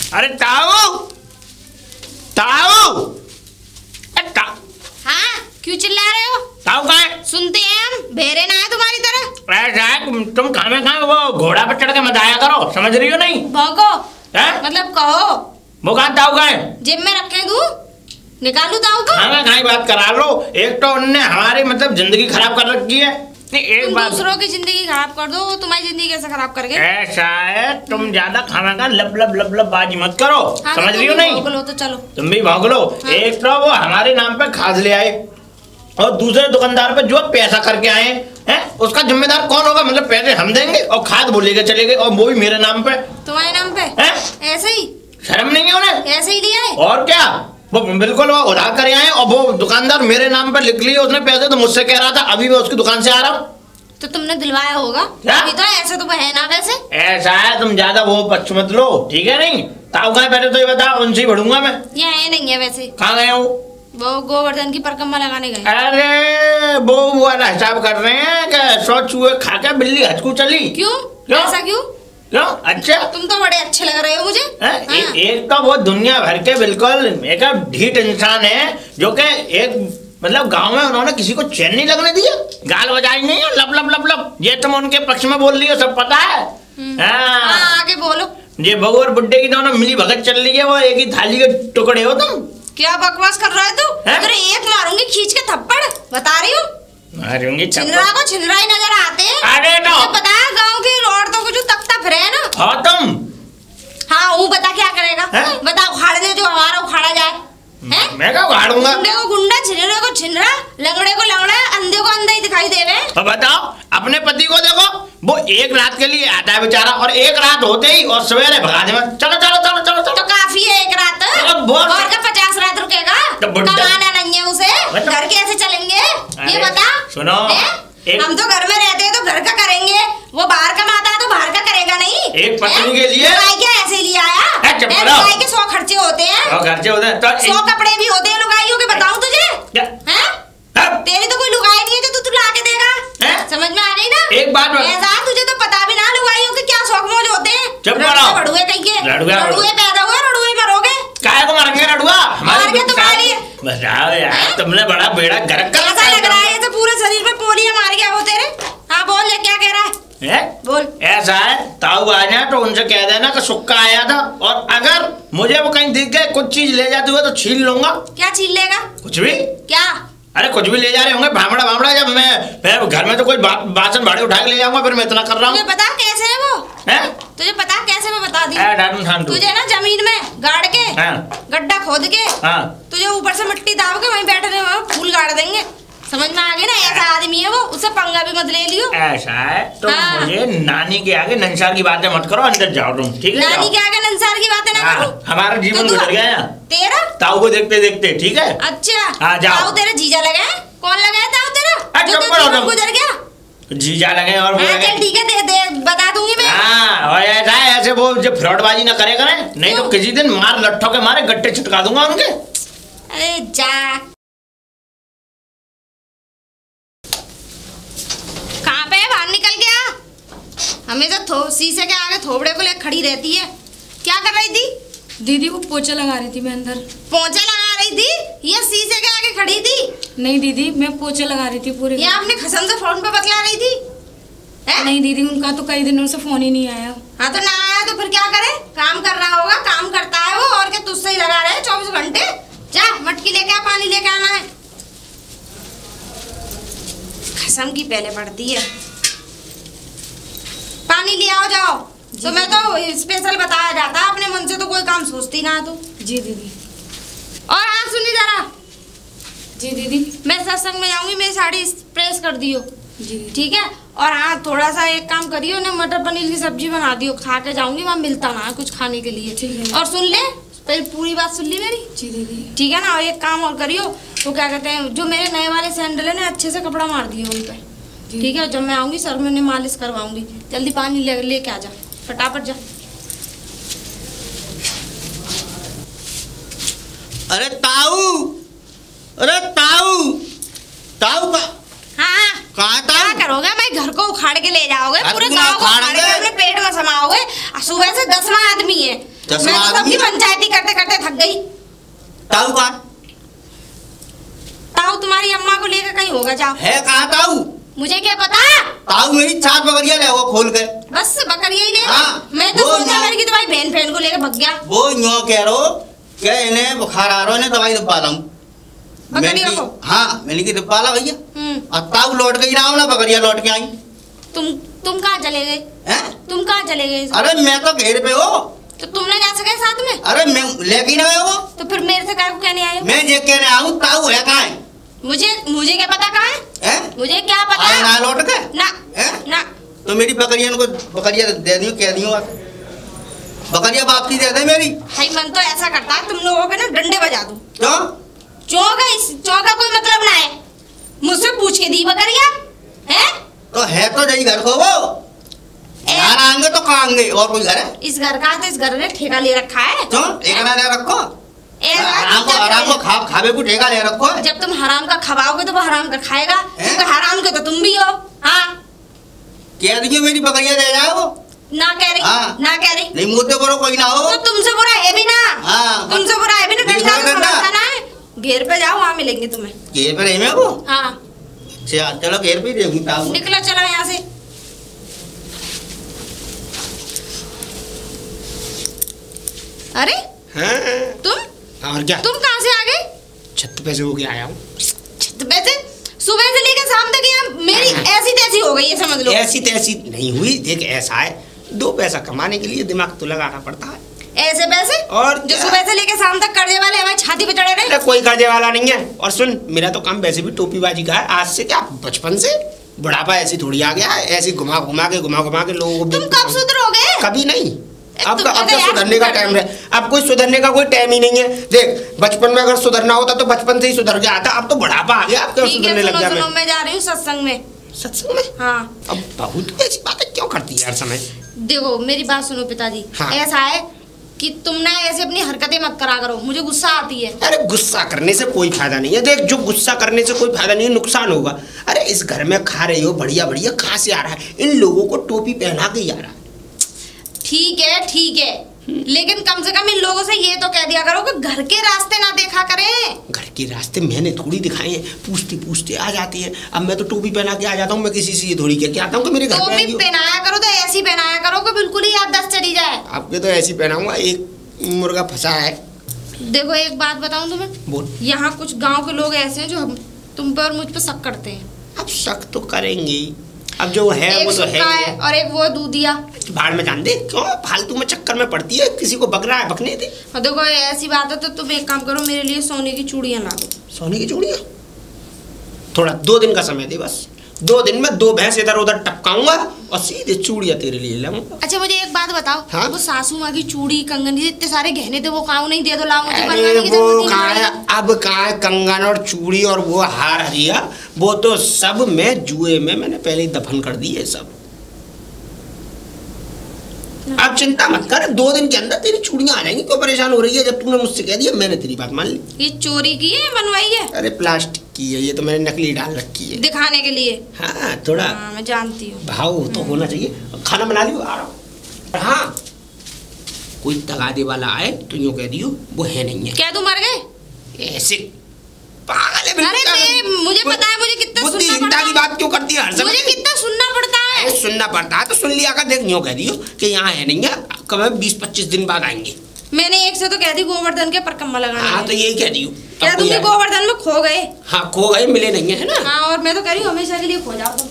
अरे ताऊ ताऊ। हाँ क्यों चिल्ला रहे हो? ताऊ कहाँ है? सुनते हैं हम, भेरे ना है तुम्हारी तरह। अरे तुम खाना खाए वो घोड़ा पर चढ़ के मत आया करो, समझ रही हो नहीं? भौंको है? मतलब कहो। वो कहाँ ताऊ कहाँ है? जेब में रखे दूं, निकालू ताऊ को? खाना खाई बात करा लो। एक तो उनने हमारी मतलब जिंदगी खराब कर रखी है। एक बात, दूसरों की जिंदगी खराब कर दो, तुम्हारी जिंदगी कैसे खराब कर गए? ऐसा है, तुम ज्यादा खाना का लब लब लब लब बाजी मत करो। हाँ, समझ रही हो नहीं? भौंक लो तो चलो, तुम भी भौंक लो। हाँ। एक तो वो हमारे नाम पे खाद ले आए और दूसरे दुकानदार पे जो पैसा करके आए हैं, उसका जिम्मेदार कौन होगा? मतलब पैसे हम देंगे और खाद वो लेके चले गए, और वो भी मेरे नाम पे। तुम्हारे नाम पे? ऐसे ही शर्म नहीं है उन्हें? ऐसे ही लिया है। और क्या, वो बिल्कुल वो उधार कर आए और वो दुकानदार मेरे नाम पर लिख लिए उसने पैसे, तो मुझसे कह रहा था अभी मैं उसकी दुकान से आ रहा हूँ। तो तुमने दिलवाया होगा। अभी तो ऐसे तो है ना वैसे। ऐसा है, तुम ज्यादा वो पक्ष मत लो, ठीक है नहीं? ताऊ कहाँ पहले तो ये बताओ, उनसे ही बढ़ूंगा मैं। ये है नहीं है वैसे। कहाँ गए हो? वो गोवर्धन की परिक्रमा लगाने गए। अरे वो वाला हिसाब कर रहे हैं कि 100 चूहे खा के बिल्ली हचकू चली। क्यों? ऐसा क्यों? क्यों? अच्छा तुम तो बड़े अच्छे लग रहे हो मुझे। हाँ? एक तो वो दुनिया भर के बिल्कुल एक ढीठ इंसान है जो कि एक मतलब गांव में उन्होंने किसी को चैन नहीं लगने दिया, गाल बजाई नहीं है, लब लब लब लब। ये तुम उनके पक्ष में बोल रही हो, सब पता है। आगे बोलो। ये बहू और बुड्ढे की दोनों मिली भगत चल रही है, वो एक ही थाली के टुकड़े हो तुम। क्या बकवास कर रहा है तू? अरे एक मारूंगी खींच के थप्पड़, बता रही हूँ। मारूंगी छिंदरा को छिंदरा ही नजर आते हैं। अरे तो पता है गाँव की औरतों को जो तख्ता फिरे है ना। हाँ तुम। हाँ वो बता क्या करेगा? बता, उखाड़ दे जो हमारा उखाड़ा जाए। मैं क्या उखाड़ूंगा? गुंडे को गुंडा, छिंदरे को छिंदरा, लंगड़े को लंगड़ा, अंधे को अंधा ही दिखाई देवे। तो बताओ, अपने पति को देखो, वो एक रात के लिए आता है बेचारा, और एक रात होते ही और सवेरे भगा दे। चलो चलो चलो चलो चलो। तो काफी है एक रात। और का 50 रात रुकेगा? कमाना नहीं है उसे, घर कैसे चलेंगे ये बता। सुनो, हम तो घर में रहते हैं तो घर का करेंगे, वो बाहर का माता है तो बाहर का करेगा नहीं। एक पत्नी के लिए क्या ऐसे लिए आया? लुगाई के 100 खर्चे होते हैं, 100 कपड़े भी होते हैं लुगाइयों के। बताऊं तुझे? तेरी तो कोई लुगाई नहीं है जो तू ला के देगा। समझ में आ गई ना? एक बात ऐसा तुझे तो पता भी ना लुगाइयों के क्या शौक मौज होते हैं। रड़ुए कहिए, रड़ुए पैदा हुए रड़ुए मरोगे। काय को मारेंगे रड़ुआ? तुम्हारी बताओ यार, तुमने बड़ा बेड़ा गर्क कर ऐसा लग रहा है जैसे पूरे शरीर पे पोलिया मार गया हो तेरे। हाँ बोल, ले क्या कह रहा है? बोल। ऐसा है, ताऊ आ जाए तो उनसे कह देना कि सुक्का आया था, और अगर मुझे वो कहीं दिख गए कुछ चीज ले जाते हुए तो छीन लूंगा। क्या छीन लेगा? कुछ भी। क्या? अरे कुछ भी ले जा रहे होंगे, भामड़ा भामड़ा। जब मैं घर में तो कोई बासन भाड़े उठा के ले जाऊंगा, फिर मैं इतना कर रहा हूँ। तुझे पता कैसे है वो? तुझे पता कैसे? मैं बता दी। तुझे ना जमीन में गाड़ के, गड्ढा खोद के, तुझे ऊपर से मिट्टी दाब के वहीं बैठने फूल गाड़ देंगे। समझ में आ गया ना? ऐसा आदमी है वो, उससे पंगा भी मत ले लियो। ऐसा है तो मुझे नानी के आगे नंसार की बातें मत करो, अंदर जाओ तुम, ठीक है? नानी के आगे नंसार की बातें ना करो। हमारा जीवन गुजर गया है तेरा, ताऊ को देखते देखते, ठीक है? अच्छा ताऊ तेरे जीजा लगे? कौन लगा है ताऊ तेरा? गुजर गया जीजा लगे और ठीक है, दे बता दूंगी मैं। और ऐसा है, ऐसे वो जब फ्रॉडबाजी ना करे करें, नहीं तो किसी दिन मार लट्ठों के मारे गट्टे छिटका दूंगा उनके। अरे जा, निकल गया। हमेशा शीशे के आगे थोबड़े को लेकर खड़ी रहती है। क्या कर रही थी? दीदी वो पोछा लगा रही थी, मैं अंदर पोछा लगा रही थी या शीशे के आगे खड़ी थी? नहीं दीदी, मैं पोछा लगा रही थी पूरे। ये आपने खसम से फोन पे बतला रही थी? नहीं दीदी, उनका तो कई दिनों से फोन ही नहीं आया। हाँ तो ना आया तो फिर क्या करे? काम कर रहा होगा, काम करता है वो, और क्या तुझसे ही लगा रहे 24 घंटे। जा मटकी लेके आ, पानी लेके आना है। खसम की पहले पड़ती है। पानी ले आओ, जाओ। तो मैं तो स्पेशल बताया जाता है, अपने मन से तो कोई काम सोचती ना तू। जी दीदी। और हाँ सुनी जरा। जी दीदी। मैं सत्संग में जाऊंगी, मेरी साड़ी प्रेस कर दियो। जी ठीक है। और हाँ थोड़ा सा एक काम करियो ना, मटर पनीर की सब्जी बना दियो, खा के जाऊंगी, वहाँ मिलता ना कुछ खाने के लिए। ठीक है। और सुन ले, पहले पूरी बात सुन ली मेरी? जी दीदी। ठीक है ना? और एक काम और करियो, तो क्या कहते हैं, जो मेरे नए वाले सैंडल है ना, अच्छे से कपड़ा मार दियो उन पे। ठीक है। जब मैं आऊंगी सर में उन्हें मालिश करवाऊंगी। जल्दी पानी लेके आ जा, फटाफट जा। अरे ताऊ, अरे ताऊ, ताऊ का हाँ क्या करोगे? मैं घर को उखाड़ के ले जाओगे, पूरे गांव को उखाड़ के अपने पेट में समाओगे। सुबह से 10वां आदमी है, मैं तो सबकी पंचायती करते करते थक गई। ताऊ कहाँ? ताऊ तुम्हारी अम्मा को लेकर कहीं होगा, जाओ। है कहाँ ताऊ? मुझे क्या पता। ताऊ मेरी 4 बकरिया ले वो खोल के। बस बकरिया ही ले। हाँ, मैं तो सोचा मेरी की दवाई बहन को लेकर भग गया। वो यूँ कह रहा क्या इन्हें बुखार आ रहा है, दवाई दबा लाऊं बकरिया को। हाँ मैंने की दबा ला भैया। अब ताऊ लौट गई ना, बकरिया लौट के आई। तुम कहाँ चले गए? तुम कहाँ चले गए? अरे मैं तो घेर पे हो। तो तुम ना जा सके साथ में? अरे मैं लेके ना आया वो। तो फिर मेरे से क्या कहने आए? मैं जे कहने आऊँ ताऊ है कहाँ है? मुझे क्या पता कहाँ है? मुझे क्या पता? ना लौट के ना ना। तो मेरी बकरिया को बकरिया दे दियो, कह दियो बकरिया वापसी दे दे मेरी। भाई मन तो ऐसा करता है तुम लोगों पे ना डंडे बजा दूं। क्यों? चौ का कोई मतलब ना है। मुझसे पूछ के दी बकरिया है? तो है तो यही घर को वो यार आएंगे तो कहाँ आएंगे, और कोई घर है? इस घर का तो इस घर ने ठेका ले रखा है। क्यों ठेका ले रखो? हराम को खावे को ठेका ले रखो। जब तुम हराम का खवाओगे तो वो हराम का खाएगा। हराम के तो तुम भी हो। हाँ कह दीजिए मेरी बकरिया दे जाए वो। ना कह रही। हाँ। ना कह रही। नहीं मुझे बुरा कोई ना हो। तो तुमसे बुरा है भी ना। हाँ। तुमसे बुरा है भी ना। डंडा है घेर पे जाओ, वहाँ मिलेंगे तुम्हें। घेर पे रही मैं वो। हाँ चलो घेर पे देखूँ। निकलो चलो यहाँ से। अरे तुम और क्या? तुम कहाँ से आ गए? छत पे से होके आया हूँ। छत पे से? सुबह से लेकर शाम तक यहाँ मेरी ऐसी तैसी हो गई है, समझ लो। ऐसी तैसी नहीं हुई। देख ऐसा है, 2 पैसा कमाने के लिए दिमाग तो लगाना पड़ता है। ऐसे पैसे और जो सुबह से लेकर शाम तक कर्जे वाले हमारी छाती पे चढ़े रहे। कोई कर्जे वाला नहीं है। और सुन, मेरा तो काम वैसे भी टोपीबाजी का है। आज से क्या, बचपन से बुढ़ापा ऐसी थोड़ी आ गया है। ऐसी घुमा घुमा के लोगों को। तुम कब सुधरोगे? कभी नहीं। अब तो सुधरने का टाइम है। अब कोई सुधरने का कोई टाइम ही नहीं है। देख बचपन में अगर सुधरना होता तो बचपन से ही सुधर गया था। अब तो बुढ़ापा आ गया, अब क्या सुधरने लग गया। मैं जा रही हूँ सत्संग में। सत्संग में? हाँ। अब बहुत ऐसी बातें क्यों करती है यार समय। देखो मेरी बात सुनो पिताजी। हाँ। ऐसा है कि तुम ना ऐसे अपनी हरकतें मत करा करो, मुझे गुस्सा आती है। अरे गुस्सा करने से कोई फायदा नहीं है। देख जो गुस्सा करने से कोई फायदा नहीं है, नुकसान होगा। अरे इस घर में खा रही हो बढ़िया बढ़िया, कहाँ से आ रहा है? इन लोगों को टोपी पहना के ही आ रहा है। ठीक है लेकिन कम से कम इन लोगों से ये तो कह दिया करो कि घर के रास्ते ना देखा करें। घर के रास्ते मैंने थोड़ी दिखाए हैं, पूछते पूछते आ जाती है। अब मैं तो टोपी पहना के आ जाता हूँ। मैं किसी से ये थोड़ी करके आता हूँ कि मेरे घर पे टोपी पहनाया करो तो ऐसी पहनाया करो कि बिल्कुल ही याददाश्त चली जाए। आपके तो ऐसी पहनाऊंगा। एक मुर्गा फंसा है। देखो एक बात बताऊं तुम्हें। बोल। यहाँ कुछ गांव के लोग ऐसे हैं जो तुम पे और मुझ पे शक करते हैं। अब शक तो करेंगे। अब जो है वो तो है और एक वो दूधिया। बाहर में जान दे, क्यों फालतू में चक्कर में पड़ती है। किसी को बक रहा है, बकने दे। देखो ऐसी बात है तो तुम एक काम करो, मेरे लिए सोने की चूड़ियां ला दो। सोने की चूड़ियां? थोड़ा 2 दिन का समय दे बस। 2 दिन में 2 भैंस इधर उधर टपकाऊंगा और सीधे चूड़ियां तेरे लिए लाऊंगा। अच्छा मुझे एक बात बताओ। हाँ? वो सासू माँ की चूड़ी कंगन इतने सारे गहने थे, वो कहाँ नहीं दे दो लाओ मुझे। अरे वो कहाँ है? अब कहाँ है कंगन और चूड़ी और वो हार हरिया? वो तो सब मैं जुए में मैंने पहले ही दफन कर दी है सब। अब चिंता मत कर, 2 दिन के अंदर तेरी चूड़ियां आ जाएंगी। क्यों परेशान हो रही है? जब तूने मुझसे कह दिया मैंने तेरी बात मान ली। ये चोरी की है बनवाई है? अरे प्लास्टिक की है, ये तो मैंने नकली डाल रखी है दिखाने के लिए। हाँ थोड़ा। हाँ, मैं जानती हूँ। भाव तो होना चाहिए। खाना बना लियो, आ रहा हूँ। हाँ कोई तगादे वाला आए तो यूँ कह दियो वो है नहीं है। क्या तुम मर गए? ऐसे पागल है बिल्कुल। अरे मुझे पता है, मुझे कितना सुनना पड़ता है। की बात क्यों करती है हर समय? मुझे कितना सुनना पड़ता है। सुनना पड़ता है तो सुन लिया कर। देख यूँ कह दियो कि यहाँ है नहीं है, कब 20-25 दिन बाद आएंगे। मैंने एक से तो कह दी गोवर्धन के परकम्मा लगाने। हाँ तो यही कह दियो। क्या तुम भी गोवर्धन में खो गए? हाँ खो गए, मिले नहीं है ना। हाँ और मैं तो कह रही हूँ हमेशा के लिए खो जाओ तुम।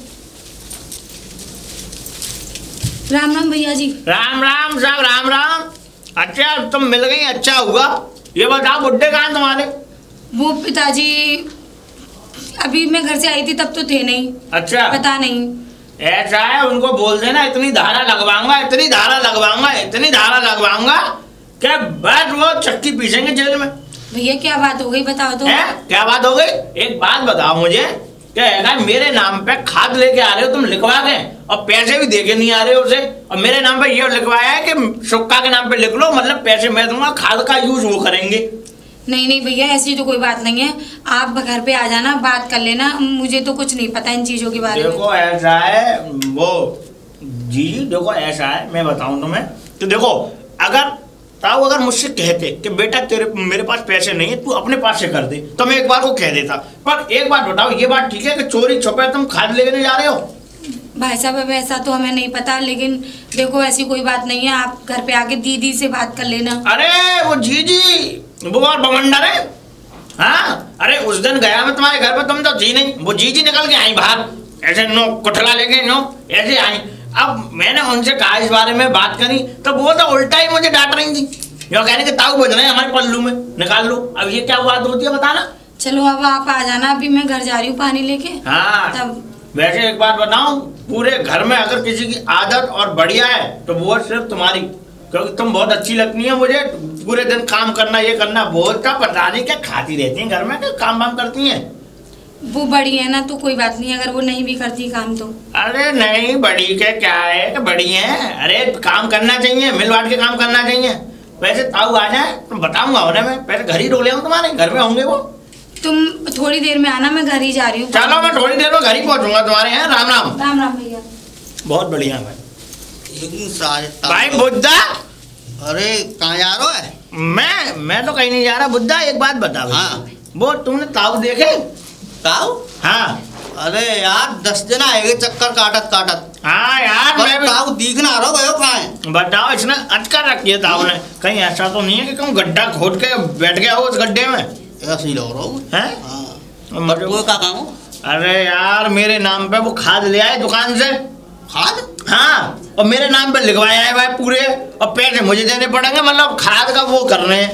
राम राम भैया जी। राम राम साहब, राम राम। अच्छा तुम मिल गई, अच्छा हुआ। ये बताओ बुड्ढे कहाँ तुम्हारे? वो पिताजी अभी मैं घर से आई थी तब तो थे नहीं। अच्छा पता नहीं। ऐसा है, उनको बोल देना इतनी धारा लगवाऊंगा, इतनी धारा लगवाऊंगा, इतनी धारा लगवाऊंगा क्या बस वो चक्की पीसेंगे जेल में। भैया क्या बात हो गई बताओ तो। क्या बात हो गई? एक बात बताओ मुझे, क्या है मेरे नाम पे खाद लेके आ रहे हो तुम लिखवा के, और पैसे भी देके नहीं आ रहे हो उसे, और मेरे नाम पे ये लिखवाया है कि शुक्का के नाम पे लिख लो, मतलब पैसे मैं दूंगा, खाद का यूज वो करेंगे। नहीं नहीं भैया ऐसी तो कोई बात नहीं है, आप घर पे आ जाना, बात कर लेना, मुझे तो कुछ नहीं पता इन चीजों के बारे में। देखो ऐसा है वो जी, देखो ऐसा है, मैं बताऊं तुम्हें तो देखो, अगर ताऊ अगर मुझसे कहते कि बेटा मेरे पास पैसे नहीं है, तू अपने पास से कर दे, तो मैं एक बार को कह देता। पर एक बात बताओ, ये बात ठीक है कि चोरी छुपे तुम खाद लेने जा रहे हो? भाई साहब अब ऐसा तो हमें नहीं पता, लेकिन देखो ऐसी कोई बात नहीं है, आप घर पे आके दीदी से बात कर लेना। अरे वो जीजी वो और बमंडर है। हाँ अरे उस दिन गया मैं तुम्हारे घर पे, तुम तो जी नहीं, वो जीजी निकल के आई बाहर, ऐसे नो कुठला लेके नो ऐसे आई। अब मैंने उनसे कहा इस बारे में बात करी तो वो तो उल्टा ही मुझे डांट रही थी, जो कहने के ताऊ बज रहे हैं हमारे पल्लू में, निकाल लो। अब ये क्या बात होती है बताना। चलो अब आप आ जाना, अभी मैं घर जा रही हूँ पानी लेके। हाँ तब वैसे एक बात बताऊं, पूरे घर में अगर किसी की आदत और बढ़िया है तो वो सिर्फ तुम्हारी, क्योंकि तुम बहुत अच्छी लगती है मुझे। पूरे दिन काम करना, ये करना, बहुत का पता नहीं क्या खाती रहती हैं घर में, क्या काम वाम करती हैं। वो बड़ी है ना तो कोई बात नहीं, अगर वो नहीं भी करती काम तो। अरे नहीं बड़ी के क्या है कि बड़ी है, अरे काम करना चाहिए, मिल बांट के काम करना चाहिए। वैसे ताऊ आ जाए तो बताऊंगा उन्हें, मैं पहले घर ही डोले हूँ, तुम्हारे घर में होंगे वो। तुम थोड़ी देर में आना, मैं घर ही जा रही हूँ। चलो मैं थोड़ी देर में घर ही पहुँचूंगा तुम्हारे यहाँ। राम राम। राम राम भैया। बहुत बढ़िया भाई। भाई बुद्धा, अरे कहाँ जा रहा है? मैं तो कहीं नहीं जा रहा। बुद्धा एक बात बता। हाँ। वो तुमने ताऊ देखे? ताऊ? हाँ। अरे यार 10 दिन आएंगे चक्कर काटत काटत। हाँ यार मैं भी ताऊ दिखना रहो गयो कहाँ है? बताओ, इसने अटका रखी है ताऊ ने, कहीं ऐसा तो नहीं है कि कहूँ गड्ढा खोद के बैठ गया हो उस गड्ढे में? ऐसे ही लग रहा हूँ। हैं? का काम? अरे यार मेरे नाम पे वो खाद ले आए दुकान से। खाद? हाँ, और मेरे नाम पे लिखवाया है भाई पूरे, और पैसे मुझे देने पड़ेंगे। मतलब खाद का वो कर रहे हैं,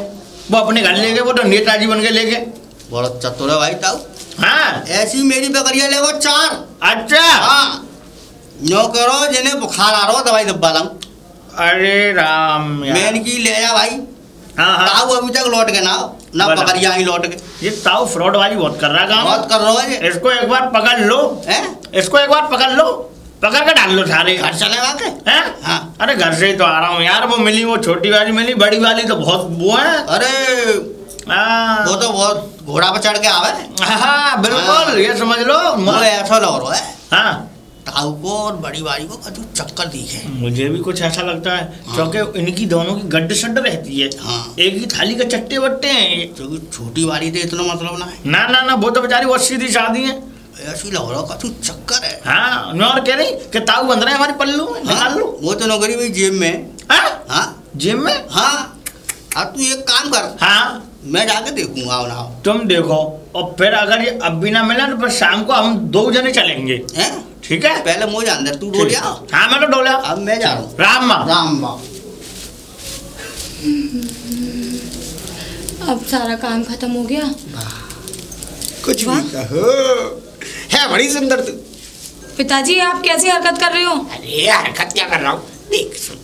वो अपने घर ले गए, वो तो नेताजी बन के ले गए। बड़ा चतुर है भाई ताऊ। हाँ ऐसी मेरी बकरिया ले वो 4। अच्छा। हाँ नो करो जिन्हें बुखार आ रहा हो दवाई दब्बा लाऊं। अरे राम यार। मैंने की ले जा भाई। हाँ हाँ। ताऊ अभी तक लौट के ना बकरिया ही लौट के। ये ताऊ फ्रॉडबाजी बहुत कर रहा है, बहुत कर रहा है ये। इसको एक बार पकड़ लो। हैं? इसको एक बार पकड़ लो, पकड़ के डाल लो सारे। घर चले वाके? हैं? हाँ। अरे घर से ही तो आ रहा हूँ यार। वो मिली, वो छोटी वाली मिली, बड़ी वाली तो बहुत वो है। अरे वो तो बहुत घोड़ा पर चढ़ के आवे। हाँ बिल्कुल, ये समझ लो। मुझे ऐसा लग रहा है हाँ ताऊ को और बड़ी बारी को कभी चक्कर दिखे। मुझे भी कुछ ऐसा लगता है। हाँ। क्योंकि इनकी दोनों की गड्ढ शड्ड रहती है। हाँ। एक ही थाली के चट्टे बट्टे हैं। क्योंकि छोटी वाली तो इतना मतलब ना है। ना ना ना, वो तो बेचारी वो सीधी शादी है। ऐसी लग रहा कभी चक्कर है। हाँ मैं और कह रही कि ताऊ बंध रहे हैं हमारे पल्लू में। निकाल लो। वो तो नौकरी भाई जेब में। हाँ जेब में। हाँ अब तू एक काम कर। हाँ मैं जाके देखूंगा ना। तुम देखो, और फिर अगर ये अब भी ना मिला तो फिर शाम को हम 2 जने चलेंगे। हैं? ठीक है? पहले मुझे अंदर तू डोलिया। हाँ मैं तो डोला। अब मैं जा रहा हूँ। राम माँ। राम माँ। अब सारा काम खत्म हो गया। कुछ भी कहो, है बड़ी सुंदर तू। पिताजी आप कैसी हरकत कर रहे हो? अरे हरकत क्या कर रहा हूँ? देख सुन,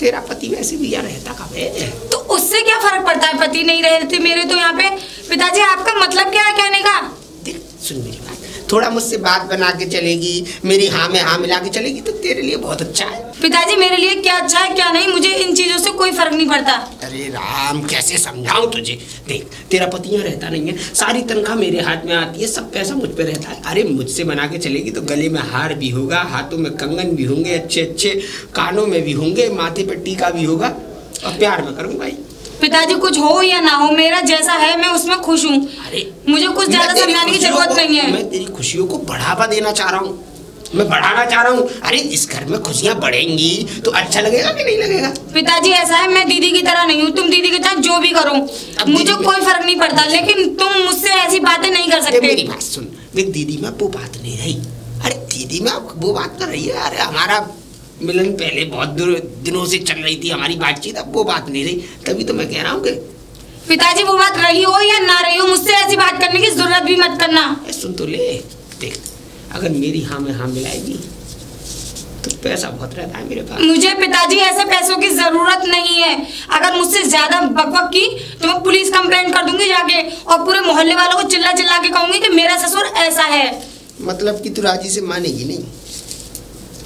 तेरा पति वैसे भी यहाँ रहता कब है? तो उससे क्या फर्क पड़ता है, पति नहीं रहते मेरे तो यहाँ पे। पिताजी आपका मतलब क्या है कहने का? देख सुन मेरी बात, थोड़ा मुझसे बात बना के चलेगी, मेरी हाँ में हाँ मिला के चलेगी तो तेरे लिए बहुत अच्छा है। पिताजी मेरे लिए क्या अच्छा है क्या नहीं, मुझे इन चीजों से कोई फर्क नहीं पड़ता। अरे राम कैसे समझाऊं तुझे? देख तेरा पति यहाँ रहता नहीं है, सारी तनख्वाह मेरे हाथ में आती है, सब पैसा मुझ पे रहता है। अरे मुझसे बना के चलेगी तो गले में हार भी होगा, हाथों में कंगन भी होंगे, अच्छे अच्छे कानों में भी होंगे, माथे पे टीका भी होगा, और प्यार में करूँगा भाई। पिताजी कुछ हो या ना हो, मेरा जैसा है मैं उसमें खुश हूँ। अरे मुझे कुछ ज्यादा समझाने की जरूरत नहीं है। मैं तेरी खुशियों को बढ़ावा देना चाह रहा हूँ, मैं बढ़ाना चाह रहा हूँ। अरे इस घर में खुशियाँ बढ़ेंगी तो अच्छा लगेगा कि नहीं लगेगा? पिताजी ऐसा है, मैं दीदी की तरह नहीं हूँ, तुम दीदी के साथ जो भी करो मुझे कोई फर्क नहीं पड़ता, लेकिन तुम मुझसे ऐसी बातें नहीं कर सकते। मेरी बात सुन, देख दीदी में वो बात नहीं रही। अरे दीदी में वो बात कर रही है। अरे हमारा मिलन पहले बहुत दिनों से चल रही थी हमारी बातचीत, अब वो बात नहीं रही, तभी तो मैं कह रहा हूँ कि पिताजी वो बात रही हो या ना रही हो, मुझसे ऐसी बात करने की जरूरत भी मत करना। सुन तो ले, देख अगर मेरी हाँ में हाँ मिलाएगी तो पैसा बहुत रहता है मेरे पास। मुझे पिताजी ऐसे पैसों की जरूरत नहीं है। अगर मुझसे ज्यादा बकबक की तो मैं पुलिस कंप्लेंट कर दूंगी जाके, और पूरे मोहल्ले वालों को चिल्ला चिल्ला के कहूंगी कि मेरा ससुर ऐसा है। मतलब कि तू राजी से मानेगी नहीं?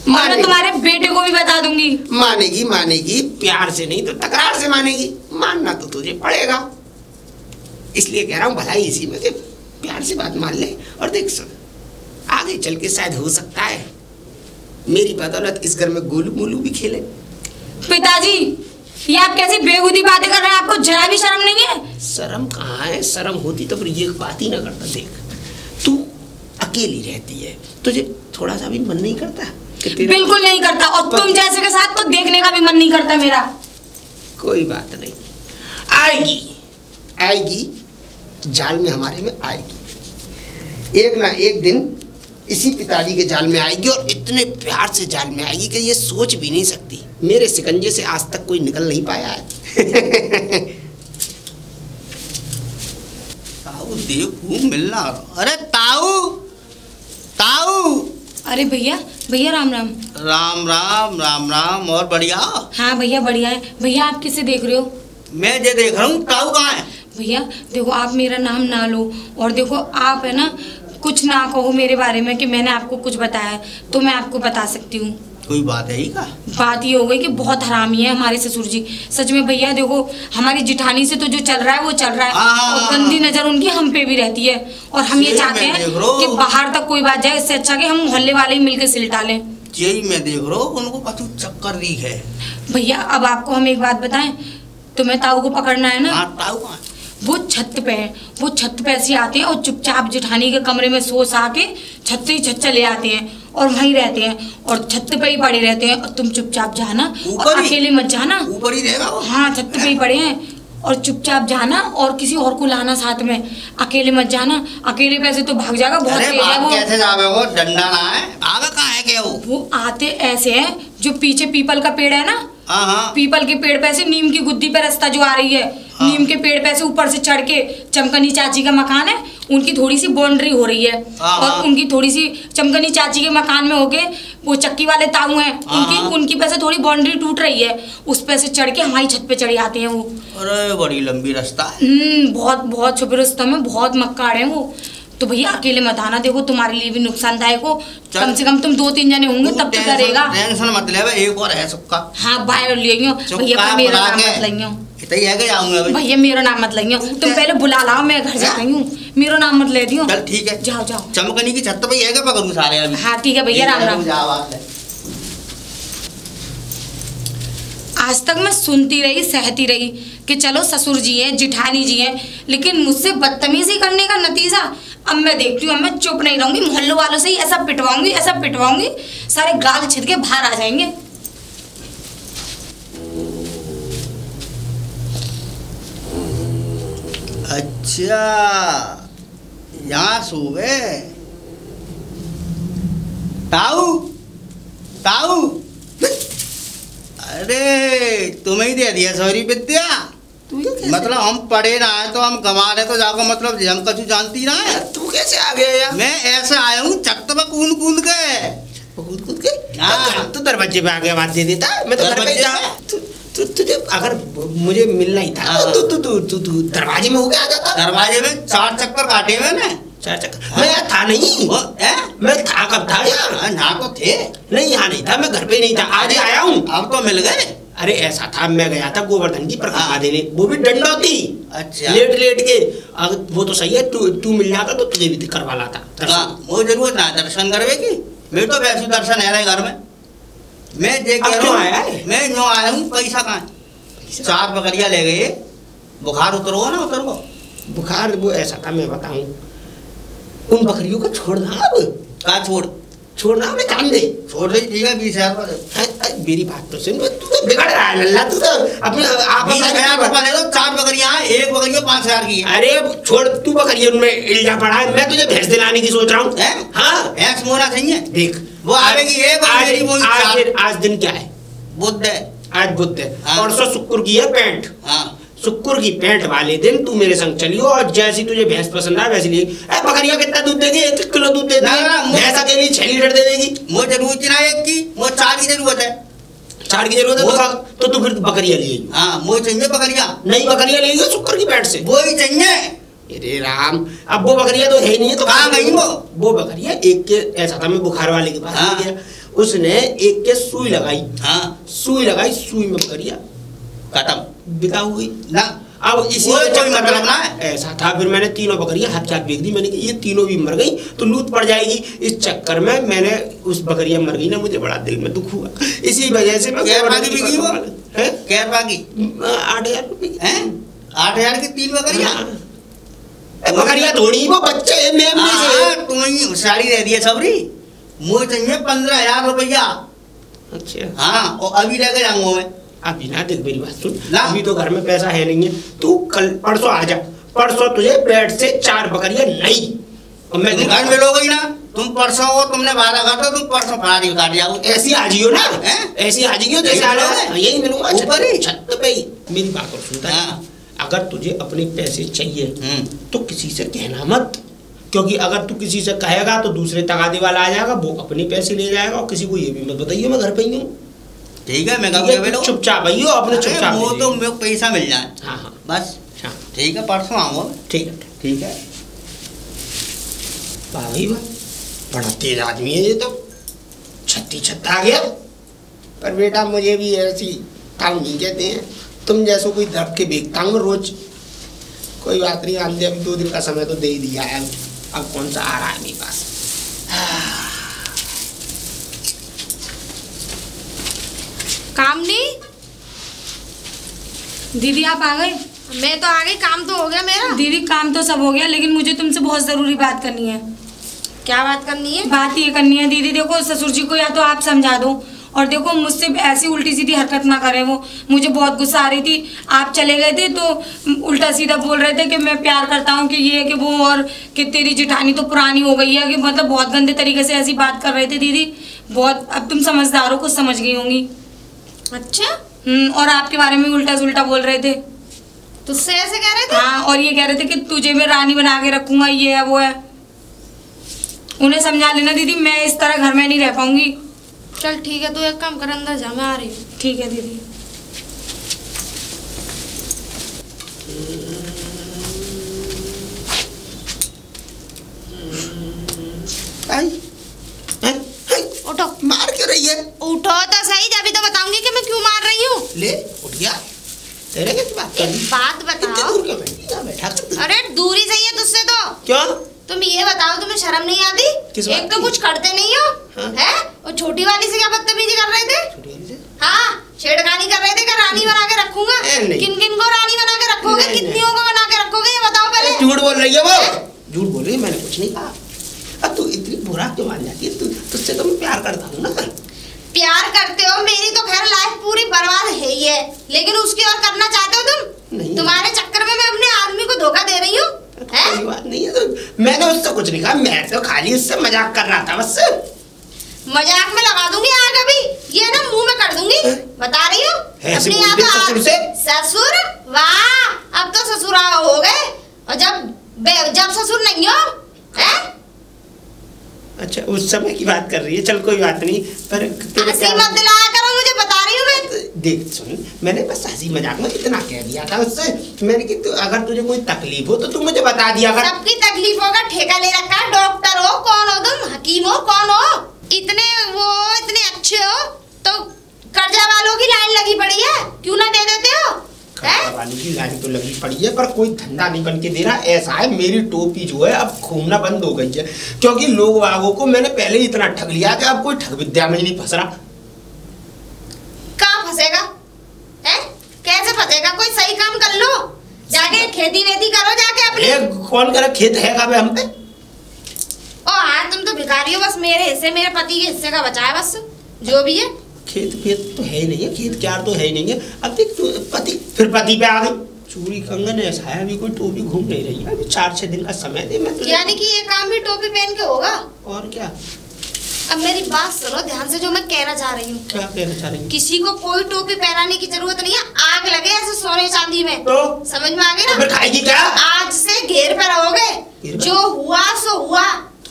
मैं तुम्हारे बेटे को भी बता दूंगी। मानेगी मानेगी, प्यार से नहीं तो तकरार से मानेगी। मानना तो तुझे पड़ेगा, इसलिए कह रहा हूँ भलाई इसी में कि प्यार से बात मान ले। और देख सुन, आगे चल के शायद हो सकता है मेरी बदौलत इस घर में गोलू मोलू भी खेले। पिताजी ये आप कैसी बेहूदी बातें कर रहे हैं? आपको जरा भी शर्म नहीं है? शर्म कहाँ है, शर्म होती तो फिर ये बात ही ना करता। देख तू अकेली रहती है, तुझे थोड़ा सा भी मन नहीं करता? बिल्कुल नहीं करता, और तुम जैसे के साथ तो देखने का भी मन नहीं करता मेरा। कोई बात नहीं, आएगी आएगी, जाल में हमारे में आएगी, एक ना एक दिन इसी पिताजी के जाल में आएगी, और इतने प्यार से जाल में आएगी कि ये सोच भी नहीं सकती। मेरे शिकंजे से आज तक कोई निकल नहीं पाया है। ताऊ देखू मिलना। अरे ताऊ, ताऊ। अरे भैया, भैया राम राम। राम राम राम राम। और बढ़िया? हाँ भैया बढ़िया है। भैया आप किसे देख रहे हो? मैं ये देख रहा हूँ। ताऊ कहाँ है? भैया देखो, आप मेरा नाम ना लो, और देखो आप है ना कुछ ना कहो मेरे बारे में कि मैंने आपको कुछ बताया है, तो मैं आपको बता सकती हूँ। कोई बात है ही का? बात ये हो गई कि बहुत हरामी है हमारे ससुर जी, सच में भैया। देखो हमारी जिठानी से तो जो चल रहा है वो चल रहा है, और गंदी नजर उनकी हम पे भी रहती है, और हम ये चाहते हैं कि बाहर तक कोई बात जाए, इससे अच्छा कि हम मोहल्ले वाले ही मिलकर सिल डालें। यही मैं देख रहा हूँ, उनको कछु चक्कर दी है। भैया अब आपको हम एक बात बताएं, तुम्हें ताऊ को पकड़ना है ना? हाँ, ताऊ कहाँ? वो छत पे है, वो छत पे ऐसे आते हैं और चुपचाप जेठानी के कमरे में सो सा के छत से ही छत चले आते हैं, और वहीं रहते हैं, और छत पे ही पड़े रहते हैं। और तुम चुपचाप जाना, और अकेले मत जाना। ऊपर ही रहेगा वो? हाँ, छत पे ही पड़े हैं, और चुपचाप जाना, और किसी और को लाना साथ में, अकेले मत जाना। अकेले पैसे तो भाग जाएगा, बहुत तेज है वो। कैसे जावे वो? डंडा ना है? आगे कहाँ है क्या वो आते ऐसे हैं, जो पीछे पीपल का पेड़ है ना, हाँ, पीपल के पेड़ पे से नीम की गुद्दी पे रास्ता जो आ रही है, हाँ। नीम के पेड़ पे से ऊपर से चढ़ के चमकनी चाची का मकान है, उनकी थोड़ी सी बाउंड्री हो रही है, हाँ। और उनकी थोड़ी सी चमकनी चाची के मकान में होके वो चक्की वाले ताऊ हैं, उनकी पे से थोड़ी बाउंड्री टूट रही है, उस पे से चढ़ के हमारी छत पे चढ़े आते हैं वो। अरे बड़ी लंबी रास्ता है। बहुत बहुत छुपे रास्ते में बहुत मक्काड़ है वो। तो भैया अकेले मत आना, देखो तुम्हारे लिए भी नुकसानदायक हो, कम से कम तुम 2-3 जने होंगे तब तो करेगा। टेंशन मत ले, एक और है सबका। हाँ बाहर ले भैया, मेरा नाम मत लियो भैया, मेरा नाम मत लियो, तुम पहले बुला लाओ, मैं घर जा रही हूँ, मेरा नाम मत ले दियो। चल ठीक है, जाओ जाओ। चमकनी की छत पे है पकड़ू सारे अभी। हाँ ठीक है भैया, राम राम। आज तक मैं सुनती रही, सहती रही कि चलो ससुर जी हैं, जिठानी जी हैं, लेकिन मुझसे बदतमीजी करने का नतीजा अब मैं देखती हूँ। अब मैं चुप नहीं रहूंगी, मोहल्ले वालों से ही ऐसा पिटवाऊंगी, सारे गाल छिद के बाहर आ जाएंगे। अच्छा, यहाँ सो गए? ताऊ, ताऊ। अरे तुम्हें ही दे दिया सॉरी विद्या। मतलब हम पढ़े ना है तो हम कमा रहे तो जाकर, मतलब हम कछु जानती ना है। तू कैसे आ गया यार? मैं ऐसे आया हूँ छत पे कूद के। हाँ, तू दरवाजे पे आ गया, बात दे देता। मैं तो घर पे जा। तुझे अगर मुझे मिलना ही था तू दरवाजे में हो गया जाता। दरवाजे में 4 चक्कर काटे मैंने। 4 चक्कर? मैं यहाँ था नहीं। मैं था कब था यार? ना तो थे नहीं, यहाँ नहीं था, मैं घर पे नहीं था, आज आया हूँ। अब तो मिल गए। अरे ऐसा था, मैं गया था गोवर्धन की परिक्रमा देने, वो भी डंडौती। अच्छा। लेट के। अगर वो तो सही है, तू मिल जाता तो तुझे भी करवा लाता। वो जरूरत ना दर्शन करवे की, मेरे तो वैसे दर्शन है घर में। मैं देख आया है, मैं यूँ आया हूँ। पैसा कहाँ है? 4 बकरियाँ ले गए। बुखार उतरो ना उतरो? बुखार वो ऐसा था, मैं बताऊँ, उन बकरियों को छोड़ना। अब कहाँ छोड़ना? मैं जान दे। छोड़ दे, ठीक है। 20,000 मेरी बात तो सुन, तू तो बिगड़ रहा है लल्ला, तू तो अपने आप 20,000 रुपये ले लो। 4 बकरियाँ हैं, एक बकरिया 5,000 की है। अरे छोड़, तू बकरिया उनमें इल्जा पड़ा है, मैं तुझे भैंस दिलाने की सोच रहा हूँ। हाँ, भैंस मोरा सही है। देख वो आवेगी एक, आज दिन क्या है? बुध है। आज बुध है, परसों शुक्र की है पैंट। हाँ, शुक्र की पैंट वाले दिन तू मेरे संग चलियो, और जैसी तुझे भैंस पसंद है वैसी लिए। बकरिया कितना दूध देगी? 1 किलो दूध दे देगी। भैंस अकेली 6 लीटर दे देगी। मुझे जरूरत ना 1 की, मुझे 4 की जरूरत है। 4 की जरूरत है तो तू फिर बकरिया लिए। हाँ, मुझे चाहिए बकरिया। नहीं, बकरिया लेगी शुक्र की पैंट से। वो ही चाहिए। अरे राम, अब वो बकरिया तो है नहीं है, तो कहाँ गई वो बकरिया? एक के ऐसा था, मैं बुखार वाले के पास गया, उसने एक के सुई लगाई। हाँ, सुई लगाई, सुई में बकरिया खत्म, बिता हुई ना। अब इसी कोई मतलब ना है। ऐसा था, फिर मैंने तीनों बकरियां हाथ बेच दी। मैंने कहा ये तीनों भी मर गई तो लूट पड़ जाएगी। इस चक्कर में मैंने उस बकरियां मर गई ना, मुझे बड़ा दिल में दुख हुआ। इसी वजह से मैं क्या बाकी 8,000 रुपये की हैं? 8,000 की 3 बकरियां। बकरियां थोड़ी वो बच्चे तुम्हें होशियारी दे दिए सबरी। मुझे चाहिए 15,000 रुपया। अच्छा हाँ, और अभी लेके जाऊंगा मैं। अभी ना देख मेरी बात सुन, अभी तो घर में पैसा है नहीं है, तू कल परसों आ जा, परसों तुझे पेट से 4 बकरियां नहीं और मैं घर में लोगे ना। तुम परसों हो, तुमने वादा करता तुम परसों फरारी काट जाओ। ऐसी आ जियो ना, ऐसी आ जियो जैसे आ रहे यही मिलूंगा ऊपर ही छत पे ही। मेरी बात और सुनता है, अगर तुझे अपने पैसे चाहिए तो किसी से कहना मत, क्योंकि अगर तू किसी से कहेगा तो दूसरे तगादे वाला आ जाएगा, वो अपने पैसे ले जाएगा और किसी को ये भी मत बताइए मैं घर पे ही हूँ। ठीक है, मैं चुपचाप आइयो अपने चुपचाप। वो तो मेरे को पैसा मिल जाए। हाँ हाँ बस हाँ ठीक है, परसों आऊंगा। ठीक है ठीक है। भाई वाह, बड़ा तेज आदमी है ये तो, छत्ती छत्ता आ गया। पर बेटा मुझे भी ऐसी काम नहीं कहते हैं, तुम जैसो कोई दब के बेचता हूँ रोज। कोई बात नहीं, आंधे अभी 2 दिन का समय तो दे ही दिया है, अब कौन सा आ रहा है मेरे पास। कामनी दीदी आप आ गए? मैं तो आ गई, काम तो हो गया मेरा। दीदी काम तो सब हो गया, लेकिन मुझे तुमसे बहुत जरूरी बात करनी है। क्या बात करनी है? बात ये करनी है दीदी, देखो ससुर जी को या तो आप समझा दो, और देखो मुझसे ऐसी उल्टी सीधी हरकत ना करें। वो मुझे बहुत गुस्सा आ रही थी, आप चले गए थे तो उल्टा सीधा बोल रहे थे कि मैं प्यार करता हूँ, कि ये कि वो, और कि तेरी जिठानी तो पुरानी हो गई है, कि मतलब बहुत गंदे तरीके से ऐसी बात कर रहे थे दीदी बहुत। अब तुम समझदार हो, कुछ समझ गई होंगी। अच्छा। और आपके बारे में उल्टा सुल्टा बोल रहे थे। तुझसे ऐसे कह रहे थे? हाँ, और ये कह रहे थे कि तुझे मैं रानी बना के रखूंगा, ये है वो है। उन्हें समझा लेना दीदी, मैं इस तरह घर में नहीं रह पाऊंगी। चल ठीक है, तू एक काम कर, अंदर जा, मैं आ रही हूँ। ठीक है दीदी। उठो। मार क्यों रही है? उठो तो सही, जब तो बताऊंगी कि मैं क्यों मार रही हूँ। ले उठ गया, तेरे क्या बात कर? बात बताओ। बैठा कर। अरे दूरी सही है तुझसे तो। क्यों? तुम ये बताओ, तुम्हें शर्म नहीं आती? एक तो कुछ करते नहीं हो। हाँ? है? और छोटी वाली से क्या बदतमीजी कर रहे थे? छोटी वाली से? हाँ, छेड़खानी कर रहे थे कि रानी बना के रखूंगा। किन किन को रानी बना के रखोगे? कितनियों को बना के रखोगे, ये बताओ पहले। झूठ बोल रही है वो, झूठ बोल रही है, मैंने कुछ नहीं कहा। अब तू इतनी बुरा क्यों मान जाती है? तुझसे तो मैं प्यार करता हूँ ना। प्यार करते हो, मेरी तो खैर लाइफ पूरी बर्बाद है ही है, लेकिन उसकी और करना चाहते हो तुम? नहीं। तुम्हारे चक्कर में मैं अपने आदमी को धोखा दे रही हूँ। कोई बात नहीं है, तो मैंने उससे कुछ नहीं कहा, मैं तो खाली उससे मजाक कर रहा था बस। मजाक में लगा दूंगी आग, अभी ये ना मुंह में कर दूंगी। बता रही हूँ अपनी यहाँ तो ससुर से? ससुर? वाह, अब तो ससुरा हो गए, और जब ससुर नहीं हो। है? अच्छा, उस समय की बात कर रही है, चल कोई बात नहीं, पर हंसी मत दिलाया करो मुझे, बता रही हूँ मैं। देख सुन, मैंने बस हंसी मजाक में इतना कह दिया था उससे, मैंने कि अगर तुझे कोई तकलीफ हो तो तू मुझे बता दिया कर। सबकी तकलीफों का ठेका ले रखा है, डॉक्टर हो, कौन हो तुम, हकीम हो, कौन हो? इतने अच्छे हो तो कर्जा वालों की लाइन लगी पड़ी है, क्यों ना दे देते हो? वाली की लाइन तो लगी पड़ी है, पर कोई धंधा नहीं बन के दे रहा। ऐसा है, मेरी टोपी जो है अब घूमना बंद हो गई है, क्योंकि लोग वागों को मैंने पहले ही इतना ठग लिया कि अब कोई ठग विद्या में ही नहीं फंस रहा। कहाँ फंसेगा? है? कैसे फंसेगा? कोई सही काम कर लो, जाके खेती वेती करो जाके अपनी। कौन करे? खेत है कहाँ पे हम पे? ओ हाँ, तुम तो भिखारी हो, बस मेरे हिस्से, मेरे पति के हिस्से का बचा है बस, जो भी है। खेत तो है ही नहीं है, खेत क्यार तो है ही नहीं है। अब देख तू फिर पति पे आ गई। चूड़ी कंगन ऐसा है, अभी कोई टोपी घूम नहीं रही है, अभी 4-6 दिन का समय दे मैं तुझे। यानी कि ये काम भी टोपी पहन के होगा? और क्या? अब मेरी बात सुनो ध्यान से, जो मैं कहना चाह रही हूँ। क्या कहना चाह रही हूँ? किसी को कोई टोपी पहनाने की जरूरत नहीं है, आग लगे ऐसे सोने चांदी में तो समझ में आ गई ना? फिर खाएगी क्या? आज से घेर पे रहोगे, जो हुआ सो हुआ।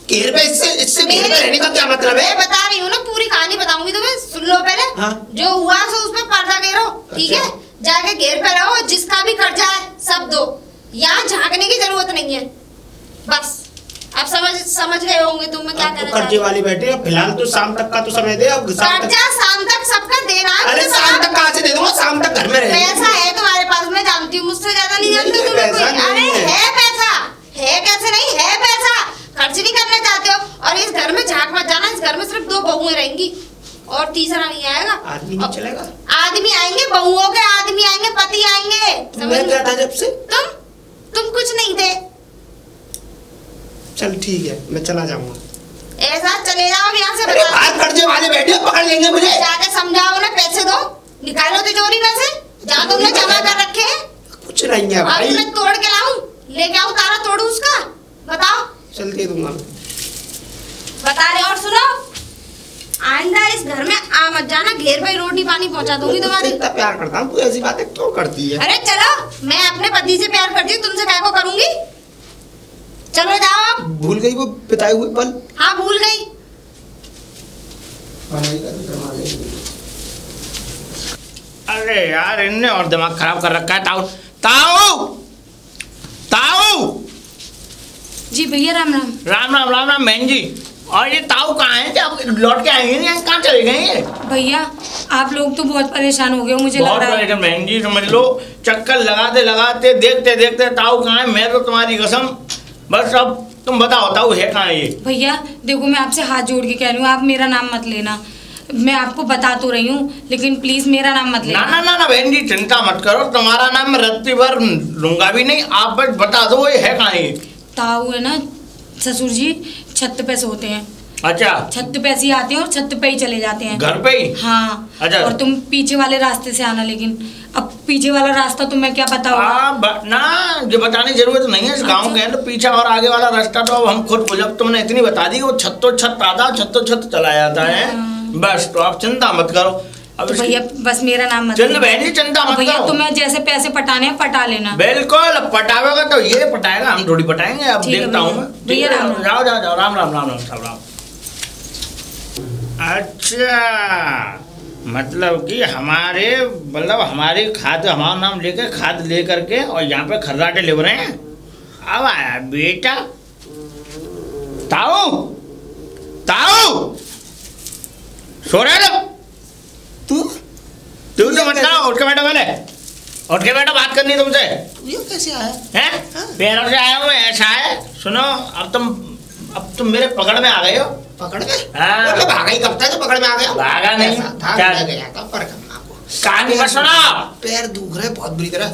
घेर पे इससे घेर पे रहने का क्या मतलब है? मैं बता रही हूँ ना, पूरी कहानी बताऊंगी तुम्हें, सुन लो पहले। हाँ? जो हुआ सो उसमें पर्दा घेरो, ठीक है? जाके घेर पे रहो, जिसका भी कर्जा है सब दो, यहाँ झांकने की जरूरत नहीं है। बस अब समझ गए होंगे तुम मैं क्या कहना चाहती हूँ। कर्जे वाली बैठे, फिलहाल तो शाम तक का तो समय दे। अब कर्जा शाम तक सबका देना है। अरे शाम तक कहाँ से दे दूंगा? शाम तक घर में रह। पैसा है तुम्हारे पास, मैं जानती हूँ, मुझसे ज्यादा नहीं जानती हूँ तुम्हें कोई। अरे है पैसा, है कैसे नहीं है पैसा, खर्च नहीं करना चाहते हो। और इस घर में झांक मत जाना, इस घर में सिर्फ 2 बहुएं रहेंगी और तीसरा नहीं आएगा। आदमी नहीं चलेगा? आदमी आएंगे, बहुओं मैं क्या था जब से? तुम कुछ नहीं थे। चल ठीक है, मैं चला जाऊंगा। ऐसा चले जाओ यहाँ से। बात कर्जे वाले बैठे पकड़ लेंगे मुझे। जाके समझाओ ना, पैसे दो, निकालो तिजोरी में से जहाँ तुमने जमा कर रखे हैं। कुछ नहीं है भाई। मैं तोड़ के लाऊं, लेके आऊं, तारा तोड़ू उसका? बताओ। चल दे दूंगा। बता रहे। और सुनो, आइंदा इस घर में आ मत जाना, घेर पे रोटी पानी पहुंचा दूंगी तुम्हारी। इतना प्यार करता हूँ, तू ऐसी बातें क्यों करती है? अरे चलो, मैं अपने पति से प्यार करती हूँ, तुमसे क्या को करूंगी? चलो जाओ। भूल गई वो बिताए हुए पल? हाँ भूल गई। अरे यार, इनने और दिमाग खराब कर रखा है। ताऊ ताऊ ताऊ। जी भैया राम राम। राम राम राम राम बहन जी। और ये ताऊ कहाँ है? क्या लौट के आएंगे नहीं? कहाँ चले गए ये? भैया आप लोग तो बहुत परेशान हो गए हो, मुझे लग रहा है। बहन जी समझ लो, चक्कर लगाते लगाते देखते देखते ताऊ कहाँ है। मैं तो तुम्हारी कसम, बस अब तुम बताओ ताऊ है कहाँ ये? भैया देखो, मैं आपसे हाथ जोड़ के कह रही हूँ, आप मेरा नाम मत लेना। मैं आपको बता तो रही हूँ, लेकिन प्लीज मेरा नाम मत लेना। ना ना ना बहन जी, चिंता मत करो, तुम्हारा नाम मैं रत्ती भर लूंगा भी नहीं। आप बस बता दो ये है कहाँ ये? ताऊ है ना ससुर जी, छत पे सोते हैं। अच्छा, छत पे से आते हैं और छत पे ही चले जाते हैं। घर पे ही? हाँ। अच्छा। और तुम पीछे वाले रास्ते से आना, लेकिन अब पीछे वाला रास्ता तो मैं क्या बताऊँ? ना ये बताने की जरूरत नहीं है, इस गांव के हैं तो पीछे और आगे वाला रास्ता तो अब हम खुद को, जब तुमने इतनी बता दी कि वो छत तो छत आता, छत तो छत चला जाता है। बस तो आप चिंता मत करो। अब तो भैया बस मेरा नाम मत चल बहन जी, चिंता मत भैया, करो। तुम्हें जैसे पैसे पटाने हैं पटा लेना। बिल्कुल, पटावेगा तो ये पटाएगा, हम थोड़ी पटाएंगे। अब देखता हूँ मैं। भैया राम राम। जाओ जाओ जाओ, राम राम राम राम सब राम। अच्छा, मतलब कि हमारी खाद, हमारा नाम लेके खाद ले करके और यहाँ पे खर्राटे ले रहे हैं। अब आया बेटा। ताऊ ताऊ, सो रहे हो? तू तो मत करो, उठ के बैठो, पहले उठ के बैठो, बात करनी तुमसे। ये कैसे आया? हैं? पैरों से आया हूँ। ऐसा है, सुनो, अब तुम मेरे पकड़ में आ गए हो। पकड़ में? हाँ। मतलब भागा ही कब था जो पकड़ में आ गया? भागा नहीं था, मैं गया था पर करना को। कहानी मत सुनाओ। पैर दुख रहे बहुत बुरी तरह।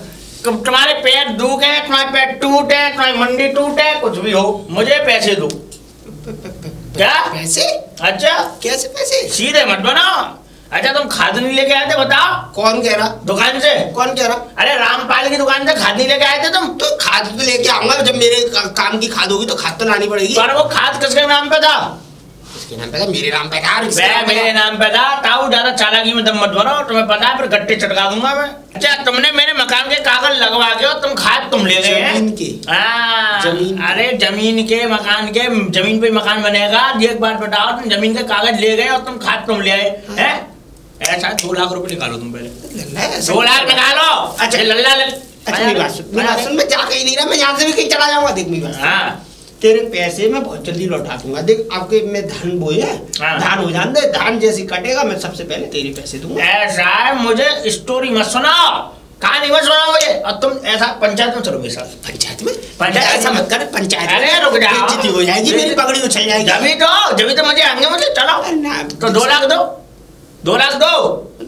तुम्हारे पैर दुख है, तुम्हारे पैर टूटे, तुम्हारी मंडी टूटे, कुछ भी हो, मुझे पैसे दो। क्या पैसे? अच्छा, कैसे पैसे? सीधे मत बनाओ। अच्छा, तुम खाद नहीं लेके आए थे? बताओ। कौन कह रहा? दुकान से। कौन कह रहा? अरे रामपाल की दुकान से खाद नहीं लेके आए थे तुम? तो खाद तो लेके आऊंगा, जब मेरे काम की खाद होगी तो खाद तो लानी पड़ेगी। पर वो खाद किसके नाम पे था? किसके नाम पे था? मेरे नाम पे था। मेरे नाम पे था। ताऊ ज्यादा चालाकी में दम मत भरो, तुम्हें पता है फिर गट्टे चटका दूंगा मैं। अच्छा, तुमने मेरे मकान के कागज लगवा के और तुम खाद तुम ले गए हैं? जमीन के। जमीन? अरे जमीन के, मकान के, जमीन पे मकान बनेगा। एक बार बताओ, तुम जमीन के कागज ले गए और तुम खाद तुम ले आए हैं? ऐसा 2 लाख रुपए निकालो तुम पहले। 2 लाख निकालो। अच्छा लल्ला अच्छा मेरी बात सुन, मैं जा कहीं नहीं रहा, मैं यहाँ से भी कहीं चला जाऊंगा। देख मेरी बात, हाँ, तेरे पैसे मैं बहुत जल्दी लौटा दूंगा। देख आपके में धान बोए है, धान हो जान दे, धान जैसी कटेगा मैं सबसे पहले तेरे पैसे दूंगा। ऐसा है, मुझे स्टोरी मत सुनाओ, कहानी मत सुनाओ मुझे। और तुम ऐसा पंचायत में चलो मेरे साथ। पंचायत में? पंचायत ऐसा मत कर, पंचायत। अरे रुक जाओ, बेइज्जती हो जाएगी, मेरी पगड़ी उछल जाएगी। जब तो मजे आएंगे मुझे। चलो तो 2 लाख दो। 2 लाख दो।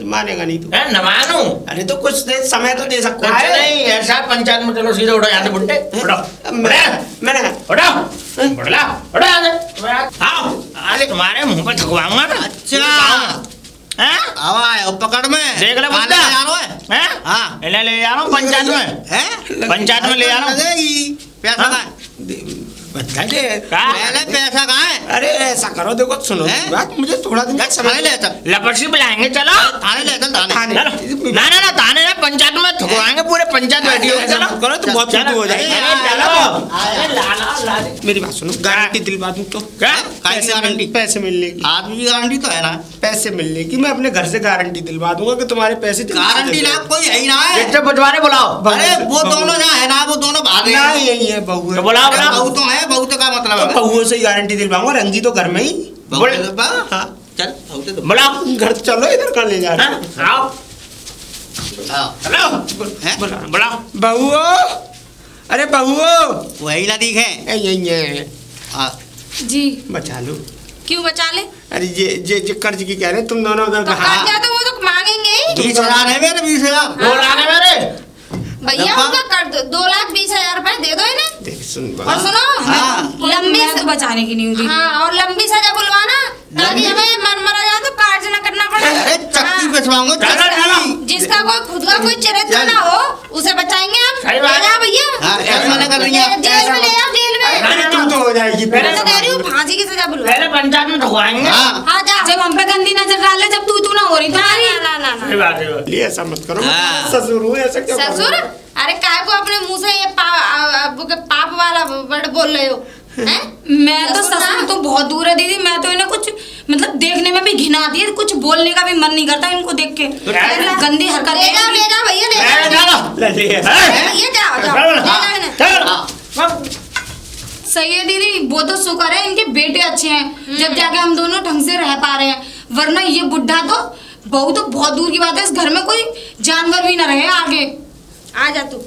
मानेगा नहीं तू? न मानू? अरे तो कुछ समय तो दे सकता है। नहीं, ऐसा पंचायत में चलो, सीधे उठो यहाँ से बुड्ढे। उठो मैंने उठो अरे तुम्हारे मुंह पे थकवाऊंगा ना। अच्छा, आवा पकड़ में देख ले बुड्ढा। हाँ, ले जा रहा हूँ पंचायत में। पंचायत में ले जा रहा हूँ। पैसा बता दे, पहले पैसा कहाँ है? अरे ऐसा करो, देखो सुनो बात, मुझे थोड़ा दिन का समय ले। लपसी बुलाएंगे, चलो थाने ले चल, थाने। ना ना ना, थाने ना, पंचायत में थकवाएंगे, पूरे पंचायत बैठी हो। चलो करो तो बहुत कुछ हो जाएगा। चलो मेरी बात सुनो, गारंटी दिलवा दूं तो? क्या गारंटी? पैसे मिलने की। आदमी की गारंटी तो है ना? पैसे मिलने की मैं अपने घर से गारंटी दिलवा दूंगा कि तुम्हारे पैसे। गारंटी ना कोई है ही ना है। बंटवारे बुलाओ। अरे वो दोनों जहाँ है ना, वो दोनों भाग ना, यही है बहू है। बुलाओ बहू तो है, बहू तो का मतलब है? बहू से ही गारंटी दिलवाऊंगा, रंगी तो घर में ही। हाँ चल, बुलाओ। घर चलो, इधर कर ले जा। आओ बुलाओ। बहू, अरे बहू, वही ना दिखे। यही है जी। बचा लो। क्यों बचा ले? अरे ये कर्ज की कह रहे तुम दोनों उधर। तो कर्जा तो वो तो मांगेंगे ही। 20,000 है मेरे, 20,000। 2 लाख है मेरे। भैया उनका कर दो 2,20,000 रुपए दे दो इन्हें। और सुनो लंबी तो बचाने की नहीं हुई। हाँ और लंबी सजा बुलवाना ताकि हमें मर जाए तो कार्य न करना पड़े। अरे चक्की पिसवाऊंगा। जिसका कोई खुद का कोई चरित्र ना हो उसे बचाएंगे हम। ले जाओ भैया मना कर रही है जेल में ले जाओ जेल में। तू तो हो जाएगी मैं तो कह रही हूँ फांसी की सजा बुलवा। पहले पंचायत में ढुकवाएंगे। हाँ जा जब हम पे गंदी नजर डाले जब तू ना हो रही तुम्हारी। ना ऐसा मत करो ससुर हूँ ऐसा क्यों ससुर। अरे काय को अपने मुंह से ये पाप वाला वर्ड बोल रहे हो हैं? मैं तो ससुर तो बहुत दूर है दीदी। मैं तो इन्हें कुछ मतलब देखने में भी घिना आती है, कुछ बोलने का भी मन नहीं करता इनको देख के। गंदी हरकत। ले जाओ भैया ले जाओ। सही है दीदी, वो तो शुक्र है इनके बेटे अच्छे हैं जब जाके हम दोनों ढंग से रह पा रहे हैं, वरना ये बुढ़ा तो बहू तो बहुत दूर की बात है, इस घर में कोई जानवर भी ना रहे आगे। आ जा तू।